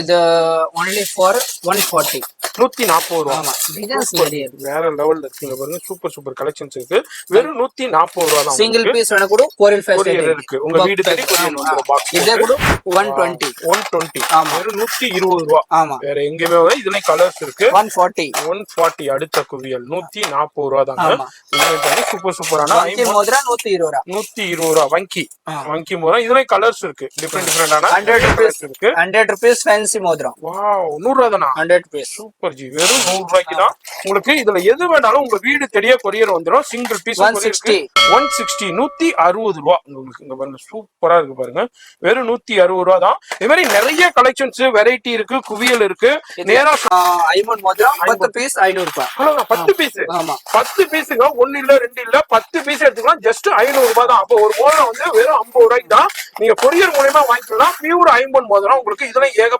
இது only for 140. 140 ரூபா. ஆமா, டிசைன்ஸ் நிறைய இருக்கு. வேற லெவல்ல இருக்குங்க பாருங்க. சூப்பர் சூப்பர் கலெக்ஷன்ஸ் இருக்கு. வெறும் 140 ரூபா தான். சிங்கிள் பீஸ் வேணா கூட கொரியர் ஃபெசிலிட்டி இருக்கு. உங்க வீடு தேடி கொரியர் வந்துரும் பாக்ஸ். இதே கூட 120. 120. ஆமா, வெறும் 120 ரூபா. ஆமா. வேற எங்கேயுமே இதுல கலர்ஸ் இருக்கு. 140. 140 அடுத்த குவியல் 140 ரூபா தாங்க. இது சூப்பர் சூப்பரான வங்கி மோதிரம் 120 ரூபா. 120 ரூபா வங்கி மோதிரம். இதுல கலர்ஸ் இருக்கு. டிஃபரெண்டான 100 rupees இருக்கு. 100 rupees ஃபேன்சி மோதிரம். வாவ், 100 ரூபா தானா? 100 rupees. Super G. வெறும் 100 ரூபாய்க்கு தான் உங்களுக்கு இதுல எது வேணாலும் உங்க வீடு தேடிய கொரியர் வந்துரும். Single piece 160. 160 160 ரூபா உங்களுக்கு. இங்க பாருங்க சூப்பரா இருக்கு பாருங்க. வெறும் 160 ரூபா தான். இதே மாதிரி நிறைய கலெக்ஷன்ஸ் வெரைட்டி இருக்கு. குவியல் இருக்கு. நேரா ஐமன் மோதிரம் 10 பீஸ் 500 ரூபாய். அவ்வளவுதான். 10 பீஸ். ஆமா, 10 பீஸுங்க. 1 இல்ல 2 இல்ல 10 பீஸ் எடுத்துக்கலாம். ஜஸ்ட் 500 ரூபாய் தான். அப்போ ஒரு மோதிரம் வந்து வெறும் 50 ரூபாய்க்கு தான் நீங்க கொரியர் மூலமா வாங்கிக்கலாம். பியூர் ஐம்பன் மோதிரம் உங்களுக்கு. இதுல ஏக